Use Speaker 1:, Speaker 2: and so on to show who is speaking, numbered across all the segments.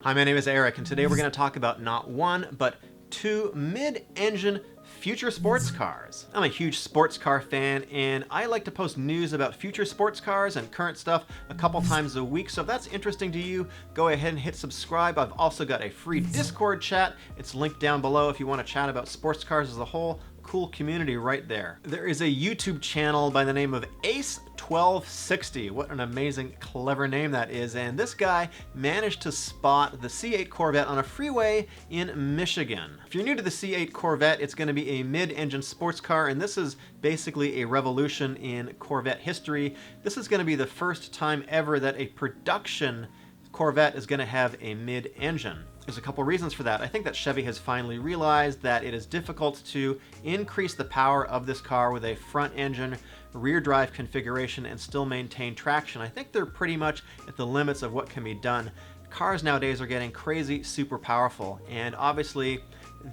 Speaker 1: Hi, my name is Eric, and today we're going to talk about not one, but two mid-engine future sports cars. I'm a huge sports car fan, and I like to post news about future sports cars and current stuff a couple times a week, so if that's interesting to you, go ahead and hit subscribe. I've also got a free Discord chat. It's linked down below if you want to chat about sports cars as a whole. Cool community right there. There is a YouTube channel by the name of Ace1260. What an amazing, clever name that is. And this guy managed to spot the C8 Corvette on a freeway in Michigan. If you're new to the C8 Corvette, it's going to be a mid-engine sports car, and this is basically a revolution in Corvette history. This is going to be the first time ever that a production Corvette is going to have a mid-engine. There's a couple reasons for that. I think that Chevy has finally realized that it is difficult to increase the power of this car with a front engine, rear drive configuration and still maintain traction. I think they're pretty much at the limits of what can be done. Cars nowadays are getting crazy, super powerful, and obviously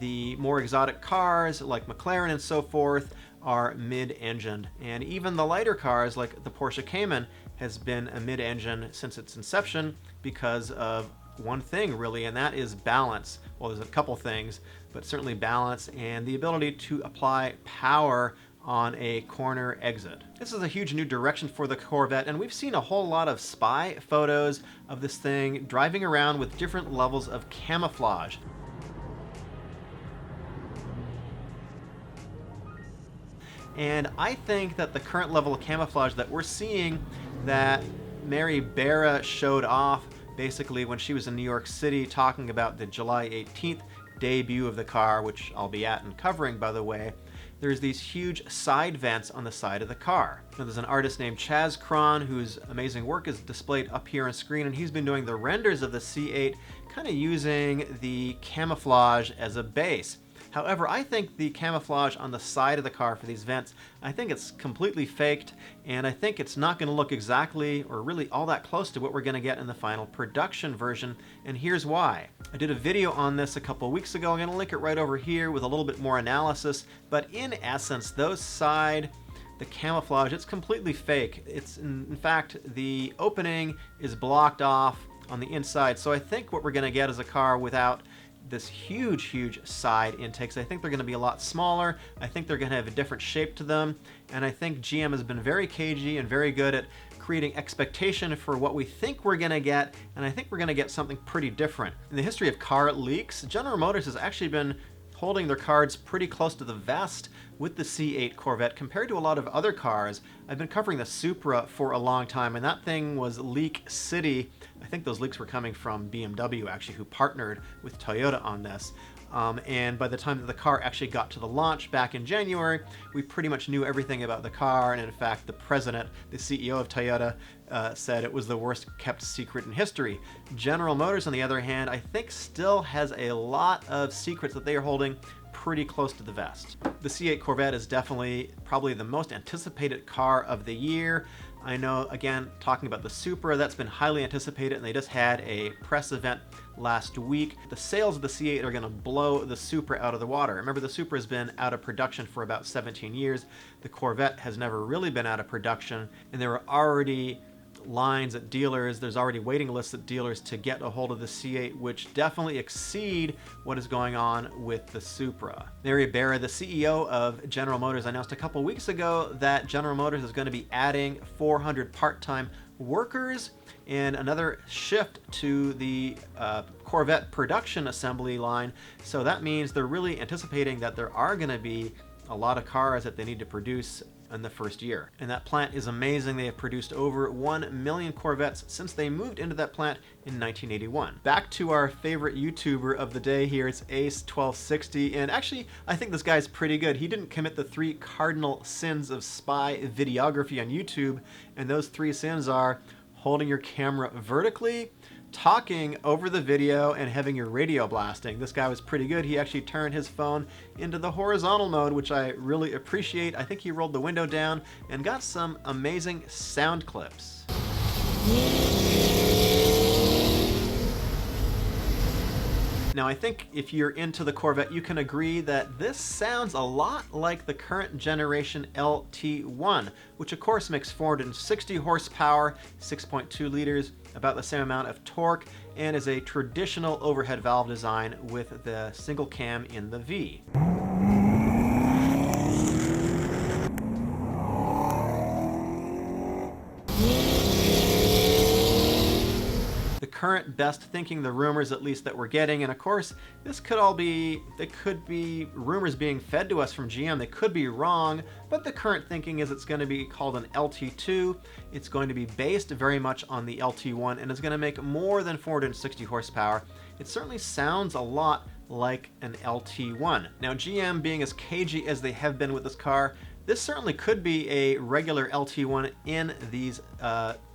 Speaker 1: the more exotic cars like McLaren and so forth are mid-engined, and even the lighter cars like the Porsche Cayman has been a mid-engine since its inception because of one thing really, and that is balance. Well, there's a couple things, but certainly balance and the ability to apply power on a corner exit. This is a huge new direction for the Corvette, and we've seen a whole lot of spy photos of this thing driving around with different levels of camouflage. And I think that the current level of camouflage that we're seeing that Mary Barra showed off basically when she was in New York City talking about the July 18th debut of the car, which I'll be at and covering, by the way, there's these huge side vents on the side of the car. Now, there's an artist named Chaz Cron whose amazing work is displayed up here on screen, and he's been doing the renders of the C8 kind of using the camouflage as a base. However, I think the camouflage on the side of the car for these vents, I think it's completely faked, and I think it's not going to look exactly or really all that close to what we're going to get in the final production version, and here's why. I did a video on this a couple weeks ago. I'm going to link it right over here with a little bit more analysis, but in essence, the camouflage, it's completely fake. It's in fact, the opening is blocked off on the inside, so I think what we're going to get is a car without this huge side intakes. I think they're going to be a lot smaller. I think they're going to have a different shape to them, and I think GM has been very cagey and very good at creating expectation for what we think we're going to get, and I think we're going to get something pretty different. In the history of car leaks, General Motors has actually been holding their cards pretty close to the vest with the C8 Corvette compared to a lot of other cars. I've been covering the Supra for a long time, and that thing was leak city. I think those leaks were coming from BMW actually, who partnered with Toyota on this. And by the time that the car actually got to the launch back in January, we pretty much knew everything about the car, and in fact the president, the CEO of Toyota, said it was the worst kept secret in history. General Motors, on the other hand, I think still has a lot of secrets that they are holding pretty close to the vest. The C8 Corvette is definitely probably the most anticipated car of the year. I know, again, talking about the Supra, that's been highly anticipated, and they just had a press event last week. The sales of the C8 are going to blow the Supra out of the water. Remember, the Supra has been out of production for about 17 years. The Corvette has never really been out of production, and there are already lines at dealers, there's already waiting lists at dealers to get a hold of the C8, which definitely exceed what is going on with the Supra. Mary Barra, the CEO of General Motors, announced a couple weeks ago that General Motors is going to be adding 400 part-time workers and another shift to the Corvette production assembly line. So that means they're really anticipating that there are going to be a lot of cars that they need to produce in the first year. And that plant is amazing. They have produced over 1 million Corvettes since they moved into that plant in 1981. Back to our favorite YouTuber of the day here, it's Ace1260, and actually I think this guy's pretty good. He didn't commit the 3 cardinal sins of spy videography on YouTube, and those 3 sins are holding your camera vertically, talking over the video, and having your radio blasting. This guy was pretty good. He actually turned his phone into the horizontal mode, which I really appreciate. I think he rolled the window down and got some amazing sound clips. Now, I think if you're into the Corvette, you can agree that this sounds a lot like the current generation LT1, which of course makes 460 horsepower, 6.2 liters, about the same amount of torque, and is a traditional overhead valve design with the single cam in the V. The current best thinking, the rumors at least that we're getting, and of course this could all be, they could be rumors being fed to us from GM, they could be wrong, but the current thinking is it's going to be called an LT2. It's going to be based very much on the LT1 and is going to make more than 460 horsepower. It certainly sounds a lot like an LT1. Now GM being as cagey as they have been with this car, this certainly could be a regular LT1 in these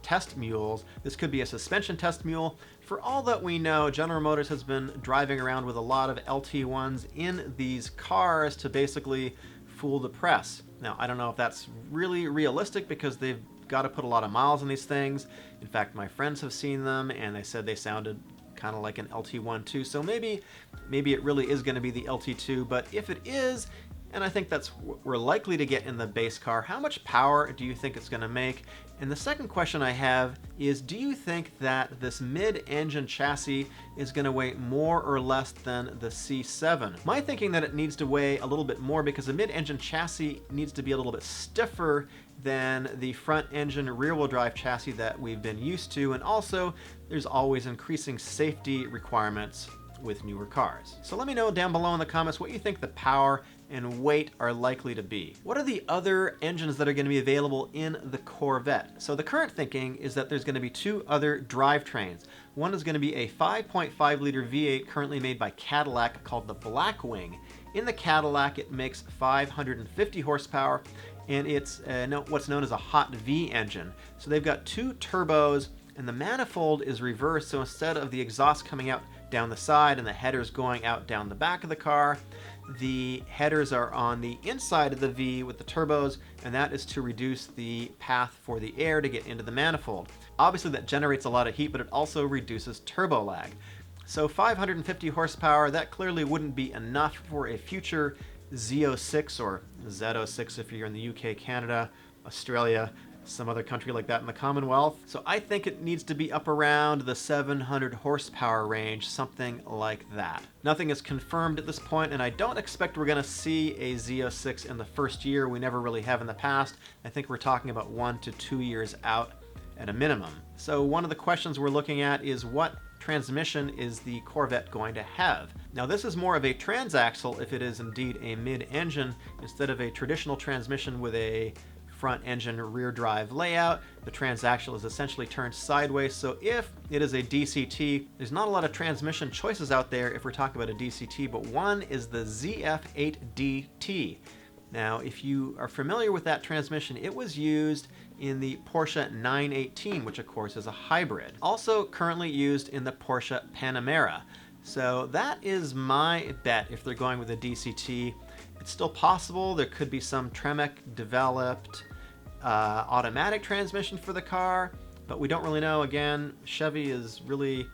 Speaker 1: test mules. This could be a suspension test mule. For all that we know, General Motors has been driving around with a lot of LT1s in these cars to basically fool the press. Now, I don't know if that's really realistic because they've got to put a lot of miles on these things. In fact, my friends have seen them and they said they sounded kind of like an LT1 too. So maybe it really is going to be the LT2, but if it is, and I think that's what we're likely to get in the base car, how much power do you think it's going to make? And the second question I have is, do you think that this mid-engine chassis is going to weigh more or less than the C7? My thinking that it needs to weigh a little bit more because the mid-engine chassis needs to be a little bit stiffer than the front-engine rear-wheel drive chassis that we've been used to, and also there's always increasing safety requirements with newer cars. So let me know down below in the comments what you think the power and weight are likely to be. What are the other engines that are going to be available in the Corvette? So the current thinking is that there's going to be two other drivetrains. One is going to be a 5.5 liter V8 currently made by Cadillac called the Blackwing. In the Cadillac it makes 550 horsepower and it's what's known as a hot V engine. So they've got two turbos and the manifold is reversed, so instead of the exhaust coming out down the side and the headers going out down the back of the car, the headers are on the inside of the V with the turbos, and that is to reduce the path for the air to get into the manifold. Obviously that generates a lot of heat, but it also reduces turbo lag. So 550 horsepower, that clearly wouldn't be enough for a future Z06 or Z06 if you're in the UK, Canada, Australia, some other country like that in the Commonwealth. So I think it needs to be up around the 700 horsepower range, something like that. Nothing is confirmed at this point, and I don't expect we're going to see a Z06 in the first year. We never really have in the past. I think we're talking about 1 to 2 years out at a minimum. So one of the questions we're looking at is what transmission is the Corvette going to have? Now this is more of a transaxle if it is indeed a mid-engine instead of a traditional transmission with a front engine rear drive layout. The transaxle is essentially turned sideways, so if it is a DCT, there's not a lot of transmission choices out there if we're talking about a DCT, but one is the ZF8DT. Now if you are familiar with that transmission, it was used in the Porsche 918, which of course is a hybrid. Also currently used in the Porsche Panamera. So that is my bet if they're going with a DCT. It's still possible there could be some Tremec developed automatic transmission for the car, but we don't really know. Again, Chevy is really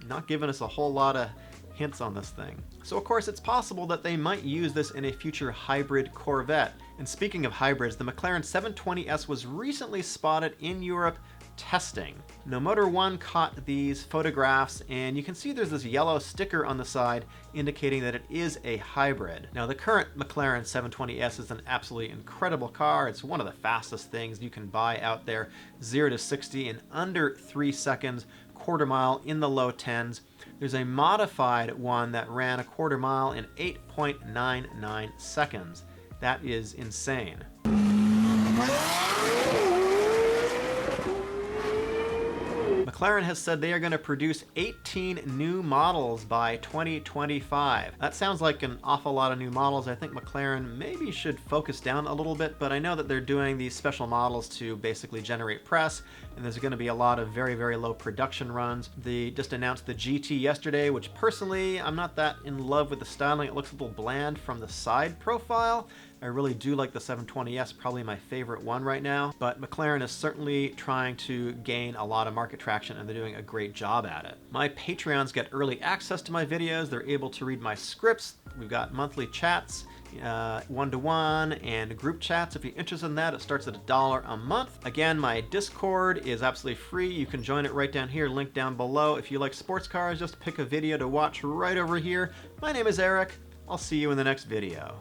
Speaker 1: not giving us a whole lot of hints on this thing. So of course it's possible that they might use this in a future hybrid Corvette. And speaking of hybrids, the McLaren 720S was recently spotted in Europe testing. No Motor 1 caught these photographs, and you can see there's this yellow sticker on the side indicating that it is a hybrid. Now the current McLaren 720S is an absolutely incredible car. It's one of the fastest things you can buy out there. 0 to 60 in under 3 seconds, quarter mile in the low 10s. There's a modified one that ran a quarter mile in 8.99 seconds. That is insane. McLaren has said they are going to produce 18 new models by 2025. That sounds like an awful lot of new models. I think McLaren maybe should focus down a little bit, but I know that they're doing these special models to basically generate press, and there's going to be a lot of very, very low production runs. They just announced the GT yesterday, which personally, I'm not that in love with the styling. It looks a little bland from the side profile. I really do like the 720S, probably my favorite one right now, but McLaren is certainly trying to gain a lot of market traction, and they're doing a great job at it. My Patreons get early access to my videos. They're able to read my scripts. We've got monthly chats one-to-one and group chats. If you're interested in that, it starts at $1 a month. Again, my Discord is absolutely free. You can join it right down here, link down below. If you like sports cars, just pick a video to watch right over here. My name is Eric. I'll see you in the next video.